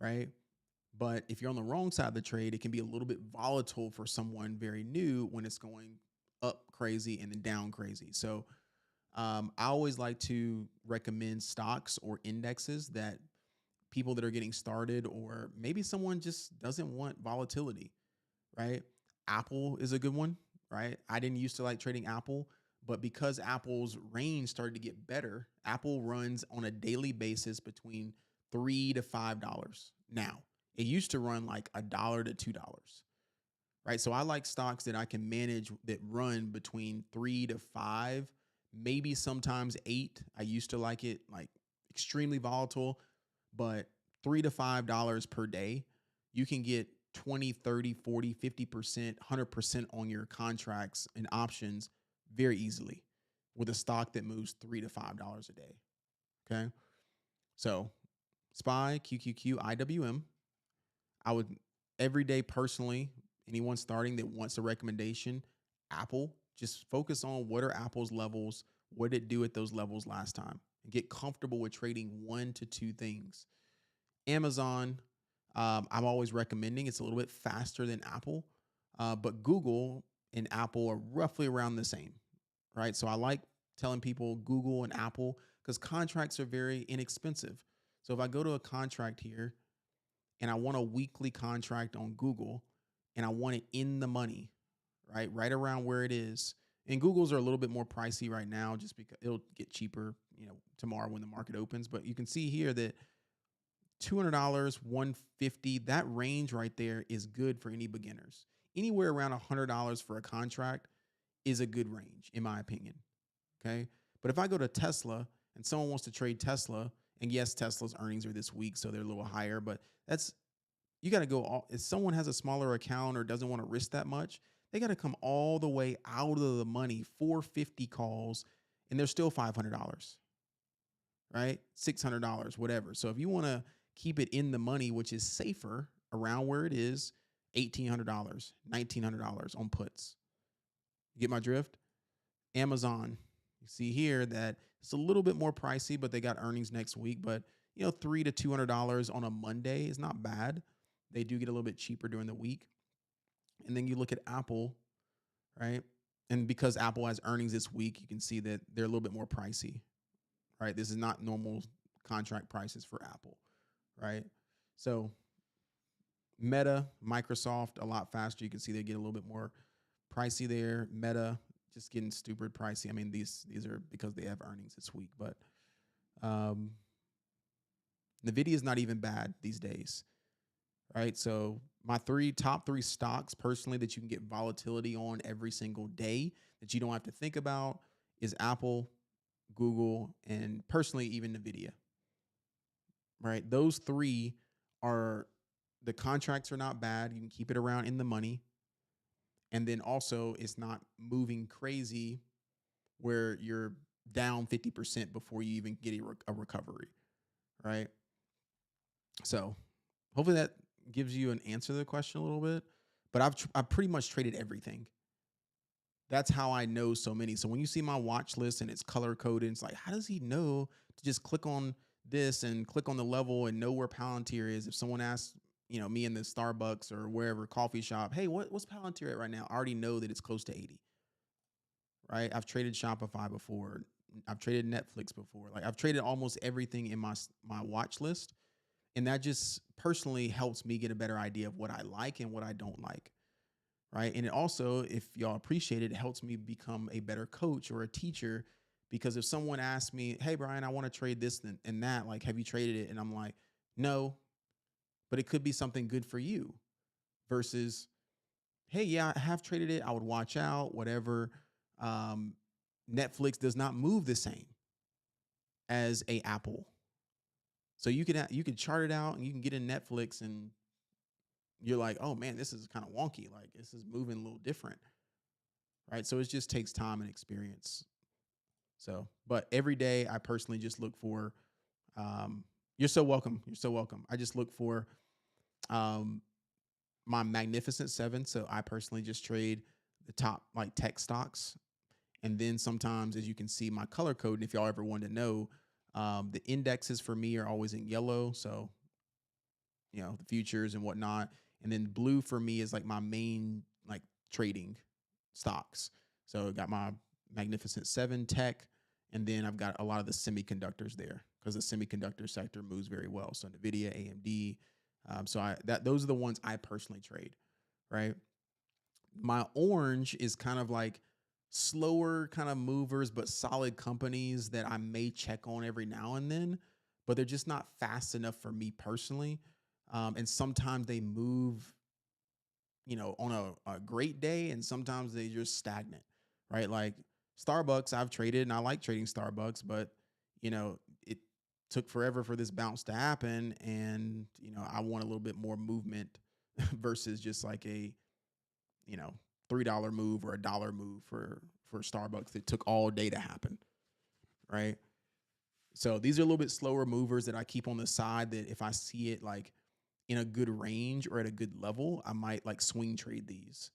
right? But if you're on the wrong side of the trade, it can be a little bit volatile for someone very new when it's going up crazy and then down crazy. So I always like to recommend stocks or indexes that people that are getting started, or maybe someone just doesn't want volatility, right? Apple is a good one, right? I didn't used to like trading Apple, but because Apple's range started to get better, Apple runs on a daily basis between $3 to $5 now. It used to run like $1 to $2, right? So I like stocks that I can manage that run between 3 to 5, maybe sometimes 8. I used to like it like extremely volatile, but $3 to $5 per day, you can get 20, 30, 40, 50%, 100% on your contracts and options very easily with a stock that moves $3 to $5 a day. Okay. So SPY, QQQ, IWM. I would every day personally, anyone starting that wants a recommendation, Apple, just focus on what are Apple's levels, what did it do at those levels last time, and get comfortable with trading 1 to 2 things. Amazon, I'm always recommending. It's a little bit faster than Apple, but Google and Apple are roughly around the same, right? So I like telling people Google and Apple because contracts are very inexpensive. So if I go to a contract here and I want a weekly contract on Google and I want it in the money, right? Right around where it is. And Google's are a little bit more pricey right now just because it'll get cheaper, tomorrow when the market opens. But you can see here that $200, 150, that range right there is good for any beginners. Anywhere around $100 for a contract is a good range, in my opinion. Okay. But if I go to Tesla and someone wants to trade Tesla, and yes, Tesla's earnings are this week, so they're a little higher, but you got to go if someone has a smaller account or doesn't want to risk that much, they got to come all the way out of the money, 450 calls, and they're still $500, right? $600, whatever. So if you want to keep it in the money, which is safer around where it is, $1,800, $1,900 on puts. You get my drift? Amazon, you see here that it's a little bit more pricey, but they got earnings next week. But $300 to $200 on a Monday is not bad. They do get a little bit cheaper during the week. And then you look at Apple, right? And because Apple has earnings this week, you can see that they're a little bit more pricey, right? This is not normal contract prices for Apple, right? So Meta, Microsoft, a lot faster. You can see they get a little bit more pricey there. Meta just getting stupid pricey. I mean, these are because they have earnings this week, but um, Nvidia is not even bad these days, right? So my top three stocks personally that you can get volatility on every single day that you don't have to think about is Apple, Google, and personally even Nvidia, right? Those three are the contracts are not bad. You can keep it around in the money. And then also it's not moving crazy where you're down 50% before you even get a recovery, right? So hopefully that gives you an answer to the question a little bit. but I've pretty much traded everything. That's how I know so many. So when you see my watch list and it's color coded, it's like, how does he know to just click on this and click on the level and know where Palantir is? If someone asks, me in the Starbucks or wherever coffee shop, hey, what's Palantir at right now? I already know that it's close to 80, right? I've traded Shopify before. I've traded Netflix before. Like I've traded almost everything in my watch list. And that just personally helps me get a better idea of what I like and what I don't like. Right. And it also, if y'all appreciate it, it helps me become a better coach or a teacher. Because if someone asks me, hey, Brian, I want to trade this and that, like, have you traded it? And I'm like, no, but it could be something good for you versus, hey, yeah, I have traded it. I would watch out, whatever. Um, Netflix does not move the same as a Apple. So you could chart it out and you can get in Netflix and you're like, oh man, this is kind of wonky. Like this is moving a little different. Right. So it just takes time and experience. So, but every day I personally just look for, um, you're so welcome. You're so welcome. I just look for um, my Magnificent Seven. So I personally just trade the top like tech stocks. And then sometimes, as you can see, my color code, and if y'all ever want to know, the indexes for me are always in yellow. So, the futures and whatnot. And then blue for me is like my main like trading stocks. So I got my Magnificent Seven tech, and then I've got a lot of the semiconductors there because the semiconductor sector moves very well. So Nvidia, AMD. Those are the ones I personally trade, right? My orange is kind of like slower kind of movers, but solid companies that I may check on every now and then, but they're just not fast enough for me personally. And sometimes they move, on a great day, and sometimes they just stagnant, right? Like Starbucks, I've traded and I like trading Starbucks, but it took forever for this bounce to happen. And, I want a little bit more movement versus just like a, you know, $3 move or $1 move for Starbucks that took all day to happen, right? So these are a little bit slower movers that I keep on the side that if I see it like in a good range or at a good level, I might like swing trade these.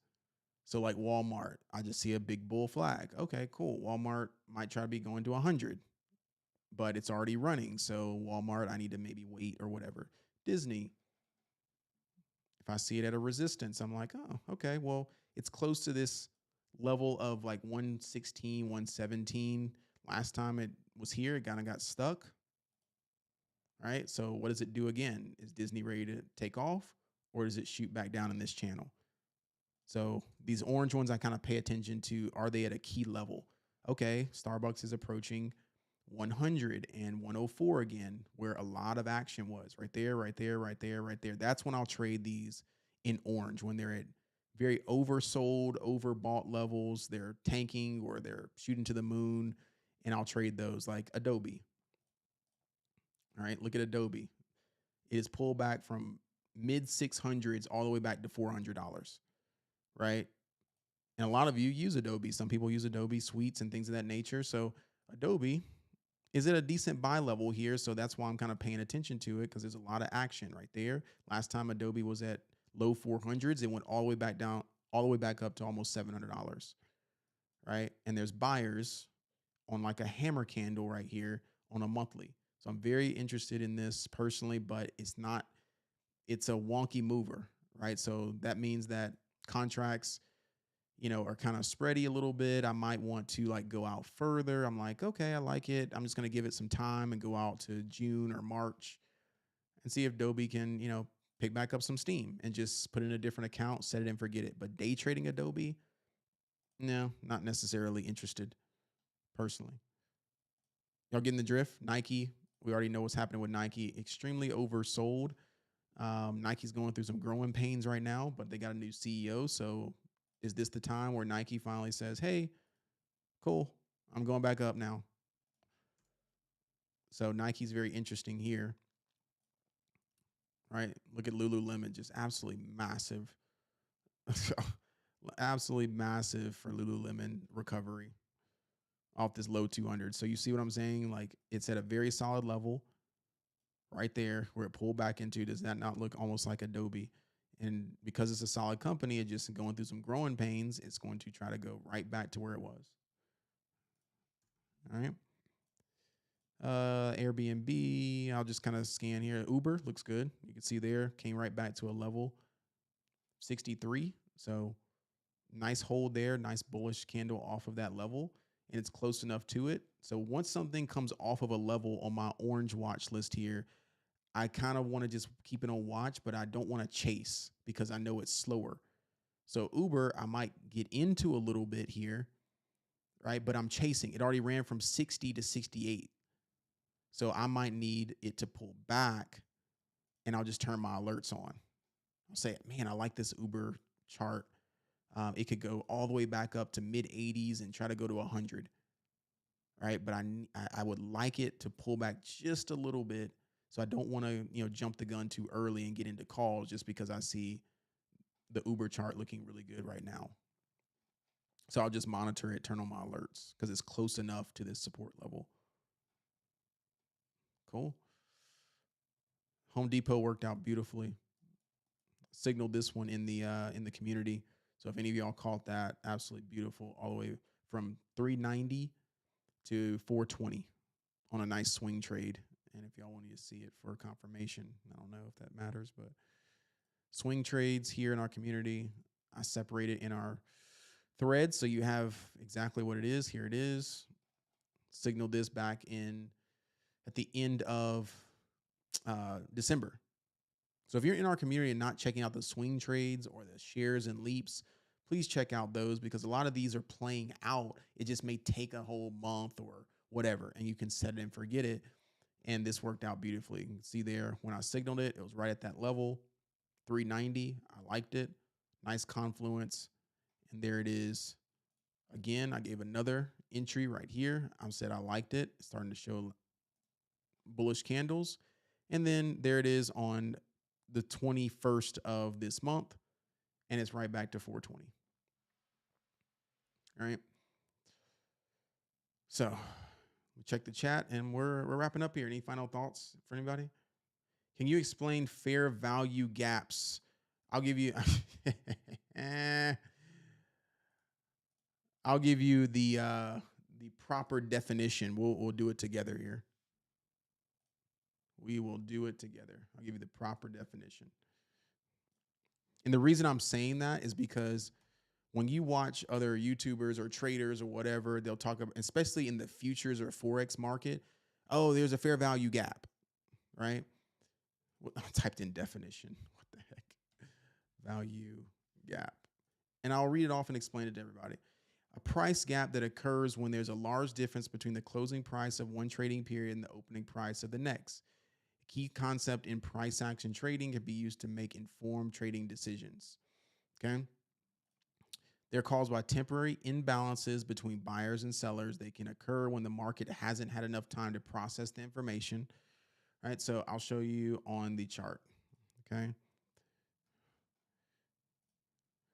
So like Walmart, I just see a big bull flag. Okay, cool. Walmart might try to be going to 100, but it's already running. So Walmart, I need to maybe wait or whatever. Disney, if I see it at a resistance, I'm like, oh, okay, well, it's close to this level of like 116, 117. Last time it was here, it kind of got stuck. Right. So what does it do again? Is Disney ready to take off or does it shoot back down in this channel? So these orange ones I kind of pay attention to. Are they at a key level? Okay, Starbucks is approaching 100 and 104 again, where a lot of action was right there, right there, right there, right there. That's when I'll trade these in orange when they're at very oversold, overbought levels. They're tanking or they're shooting to the moon, and I'll trade those like Adobe. All right, look at Adobe. It is pulled back from mid 600s all the way back to $400, right? And a lot of you use Adobe. Some people use Adobe suites and things of that nature. So Adobe is at a decent buy level here. So that's why I'm kind of paying attention to it because there's a lot of action right there. Last time Adobe was at low 400s, it went all the way back down, all the way back up to almost $700, right? And there's buyers on like a hammer candle right here on a monthly. So I'm very interested in this personally, but it's a wonky mover, right? So that means that contracts, are kind of spready a little bit. I might want to like go out further. I'm like, okay, I like it. I'm just going to give it some time and go out to June or March and see if Adobe can, pick back up some steam and just put in a different account, set it and forget it. But day trading Adobe, no, not necessarily interested personally. Y'all getting the drift? Nike, we already know what's happening with Nike. Extremely oversold. Nike's going through some growing pains right now, but they got a new CEO. So is this the time where Nike finally says, hey, cool, I'm going back up now? So Nike's very interesting here, right? Look at Lululemon, just absolutely massive, absolutely massive for Lululemon recovery off this low 200. So you see what I'm saying? Like it's at a very solid level right there where it pulled back into. Does that not look almost like Adobe? And because it's a solid company, it just going through some growing pains, it's going to try to go right back to where it was. All right. Airbnb, I'll just kind of scan here. Uber looks good. You can see there came right back to a level 63. So nice hold there, nice bullish candle off of that level, and it's close enough to it. So once something comes off of a level on my orange watch list here, I kind of want to just keep it on watch, but I don't want to chase because I know it's slower. So Uber, I might get into a little bit here, right? But I'm chasing. It already ran from 60 to 68. So I might need it to pull back, and I'll just turn my alerts on. I'll say, man, I like this Uber chart. It could go all the way back up to mid 80s and try to go to 100, right? But I would like it to pull back just a little bit, so I don't want to jump the gun too early and get into calls just because I see the Uber chart looking really good right now. So I'll just monitor it, turn on my alerts because it's close enough to this support level. Cool. Home Depot worked out beautifully. Signaled this one in the community. So if any of y'all caught that, absolutely beautiful, all the way from 390 to 420 on a nice swing trade. And if y'all wanted to see it for confirmation, I don't know if that matters, but swing trades here in our community, I separate it in our thread so you have exactly what it is. Here it is. Signaled this back in at the end of December. So if you're in our community and not checking out the swing trades or the shares and leaps, please check out those because a lot of these are playing out. It just may take a whole month or whatever, and you can set it and forget it. And this worked out beautifully. You can see there when I signaled it, it was right at that level, 390. I liked it. Nice confluence. And there it is. Again, I gave another entry right here. I said I liked it. It's starting to show bullish candles. And then there it is on the 21st of this month, and it's right back to 420. All right. So we check the chat, and we're wrapping up here. Any final thoughts for anybody? Can you explain fair value gaps? I'll give you. I'll give you the proper definition. We'll do it together here. We will do it together. I'll give you the proper definition. And the reason I'm saying that is because when you watch other YouTubers or traders or whatever, they'll talk about, especially in the futures or Forex market, oh, there's a fair value gap, right? I typed in definition. What the heck? Value gap. And I'll read it off and explain it to everybody. A price gap that occurs when there's a large difference between the closing price of one trading period and the opening price of the next. A key concept in price action trading can be used to make informed trading decisions. Okay. They're caused by temporary imbalances between buyers and sellers. They can occur when the market hasn't had enough time to process the information. All right, so I'll show you on the chart. Okay.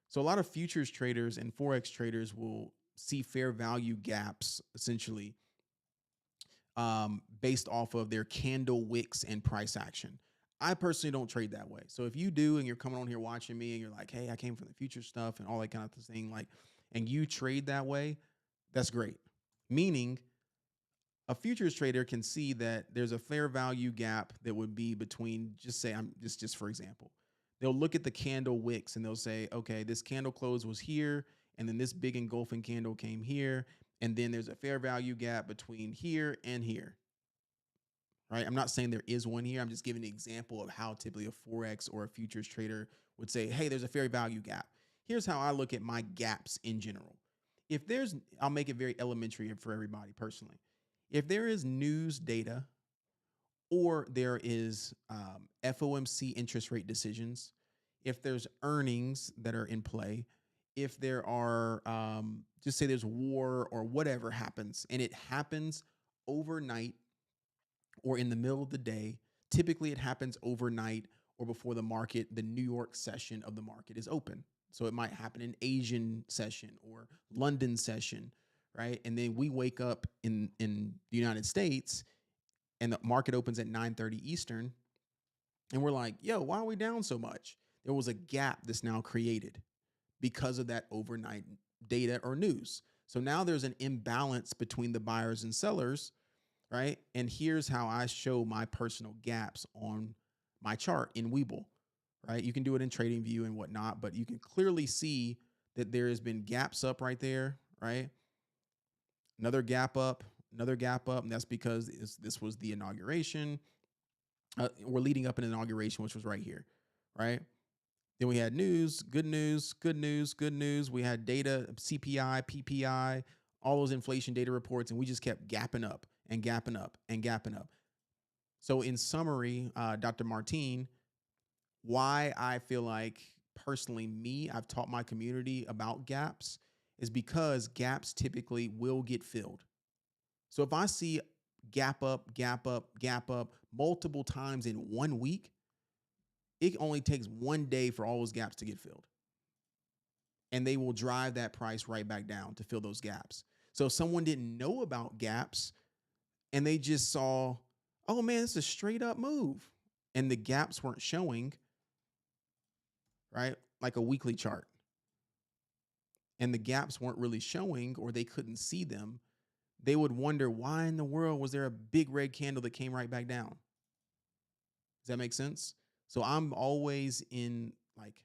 So a lot of futures traders and Forex traders will see fair value gaps essentially based off of their candle wicks and price action. I personally don't trade that way. So if you do and you're coming on here watching me and you're like, hey, I came from the future stuff and all that kind of thing, like, and you trade that way, that's great. Meaning a futures trader can see that there's a fair value gap that would be between, just say, I'm just for example, they'll look at the candle wicks and they'll say, okay, this candle close was here, and then this big engulfing candle came here, and then there's a fair value gap between here and here. Right? I'm not saying there is one here. I'm just giving an example of how typically a Forex or a futures trader would say, hey, there's a fair value gap. Here's how I look at my gaps in general. If there's, I'll make it very elementary for everybody personally. If there is news data or there is FOMC interest rate decisions, if there's earnings that are in play, if there are, just say there's war or whatever happens, and it happens overnight or in the middle of the day, typically it happens overnight or before the market, the New York session of the market is open. So it might happen in Asian session or London session, right? And then we wake up in the United States and the market opens at 9:30 Eastern. And we're like, yo, why are we down so much? there was a gap that's now created because of that overnight data or news. So now there's an imbalance between the buyers and sellers, right? And here's how I show my personal gaps on my chart in Webull, right? You can do it in TradingView and whatnot, but you can clearly see that there has been gaps up right there, right? Another gap up, another gap up, and that's because this was the inauguration. We're leading up an inauguration, which was right here, right? Then we had news, good news, good news, good news. We had data, CPI, PPI, all those inflation data reports, and we just kept gapping up and gapping up and gapping up. So in summary, Dr. Martine, why I feel like personally I've taught my community about gaps is because gaps typically will get filled. So if I see gap up, gap up, gap up multiple times in 1 week, it only takes 1 day for all those gaps to get filled. And they will drive that price right back down to fill those gaps. So if someone didn't know about gaps and they just saw, oh man, it's a straight up move, and the gaps weren't showing, right? Like a weekly chart, and the gaps weren't really showing or they couldn't see them, they would wonder, why in the world was there a big red candle that came right back down? Does that make sense? So I'm always in like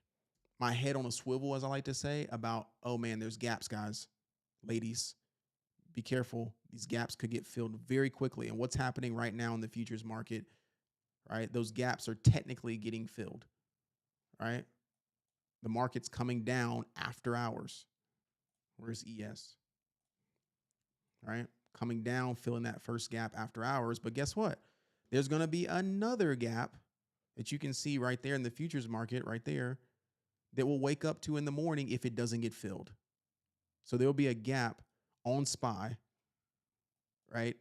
my head on a swivel, as I like to say, about, oh man, there's gaps, guys, ladies, be careful. These gaps could get filled very quickly. And what's happening right now in the futures market, right? Those gaps are technically getting filled, right? The market's coming down after hours. Where's ES, right? Coming down, filling that first gap after hours. But guess what? There's going to be another gap that you can see right there in the futures market right there that will wake up to in the morning if it doesn't get filled. So there'll be a gap on SPY, right?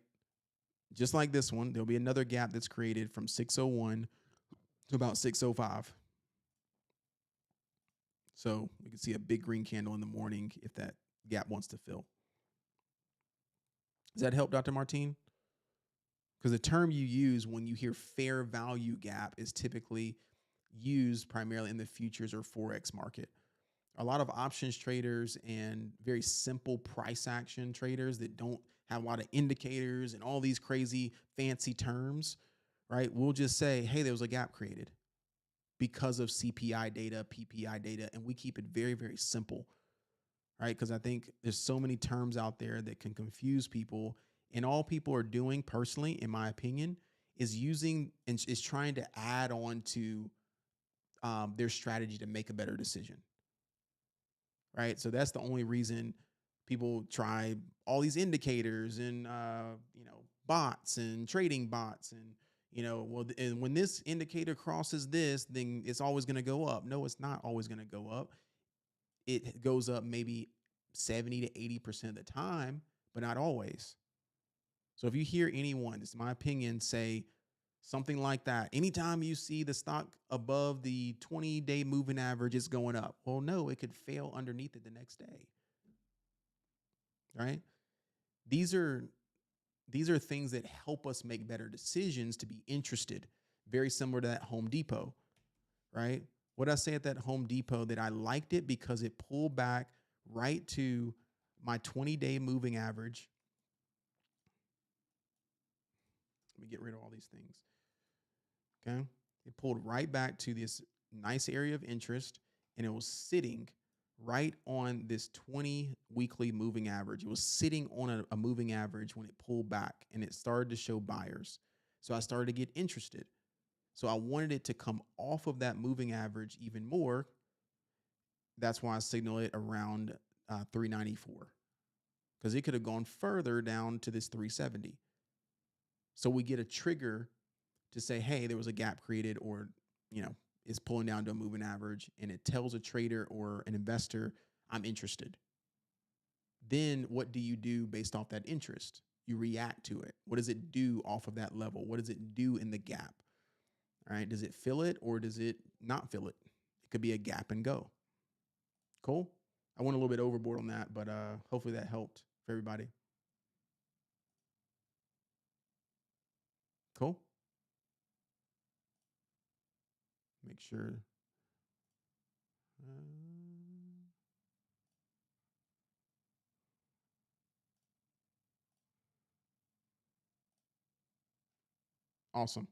Just like this one, there'll be another gap that's created from 601 to about 605. So we can see a big green candle in the morning if that gap wants to fill. Does that help, Dr. Martine? Because the term you use when you hear fair value gap is typically used primarily in the futures or Forex market. A lot of options traders and very simple price action traders that don't have a lot of indicators and all these crazy fancy terms, right? We'll just say, hey, there was a gap created because of CPI data, PPI data, and we keep it very, very simple, right? Because I think there's so many terms out there that can confuse people, and all people are doing personally, in my opinion, is using and is trying to add on to their strategy to make a better decision, right? So that's the only reason people try all these indicators and bots and trading bots and and when this indicator crosses this, then it's always going to go up. No, it's not always going to go up. It goes up maybe 70 to 80% of the time, but not always. So if you hear anyone, this is my opinion, say something like that, anytime you see the stock above the 20-day moving average, it's going up. Well, no, it could fail underneath it the next day, right? These are things that help us make better decisions to be interested. Very similar to that Home Depot, right? What I say at that Home Depot, that I liked it because it pulled back right to my 20-day moving average. Let me get rid of all these things. Okay. It pulled right back to this nice area of interest, and it was sitting right on this 20 weekly moving average. It was sitting on a moving average when it pulled back, and it started to show buyers. So I started to get interested. So I wanted it to come off of that moving average even more. That's why I signaled it around 394, because it could have gone further down to this 370. So we get a trigger to say, hey, there was a gap created, or, it's pulling down to a moving average, and it tells a trader or an investor, I'm interested. Then what do you do based off that interest? You react to it. What does it do off of that level? What does it do in the gap? All right. Does it fill it or does it not fill it? It could be a gap and go. Cool. I went a little bit overboard on that, but hopefully that helped for everybody. Cool. Make sure Awesome.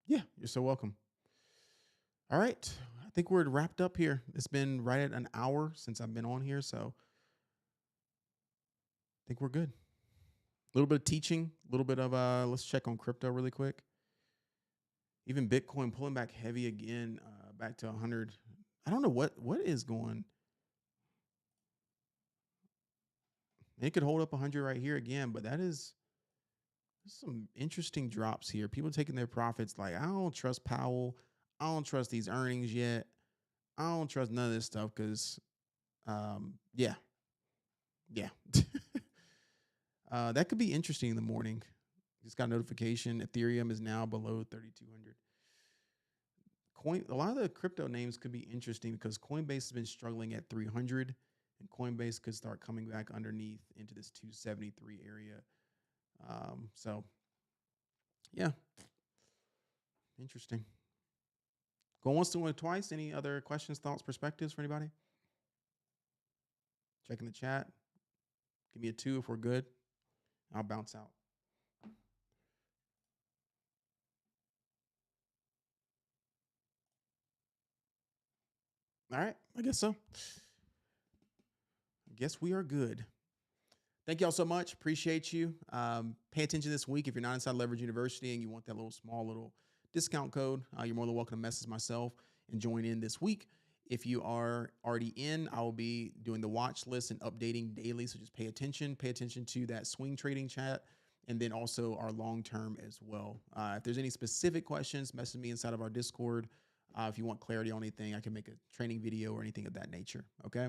Yeah, you're so welcome. All right. I think we're wrapped up here. It's been right at an hour since I've been on here, so I think we're good. A little bit of teaching, a little bit of let's check on crypto really quick. Even Bitcoin pulling back heavy again, back to 100. I don't know what is going. It could hold up 100 right here again, but that is some interesting drops here. People taking their profits like, I don't trust Powell. I don't trust these earnings yet. I don't trust none of this stuff because, yeah, yeah. That could be interesting in the morning. Just got a notification. Ethereum is now below 3,200. A lot of the crypto names could be interesting because Coinbase has been struggling at 300, and Coinbase could start coming back underneath into this 273 area. So, yeah, interesting. Go once, to twice. Any other questions, thoughts, perspectives for anybody? Check in the chat. Give me a 2 if we're good. I'll bounce out. All right, I guess so. I guess we are good. Thank y'all so much. Appreciate you. Pay attention this week. If you're not inside Leverage University and you want that little discount code, you're more than welcome to message myself and join in this week. If you are already in, I will be doing the watch list and updating daily. So just pay attention. Pay attention to that swing trading chat and then also our long term as well. If there's any specific questions, message me inside of our Discord. If you want clarity on anything, I can make a training video or anything of that nature. Okay.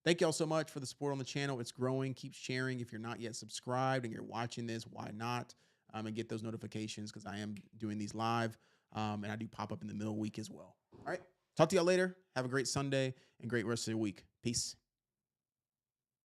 Thank y'all so much for the support on the channel. It's growing. Keep sharing. If you're not yet subscribed and you're watching this, why not? And get those notifications because I am doing these live. And I do pop up in the middle of the week as well. All right. Talk to y'all later. Have a great Sunday and great rest of your week. Peace.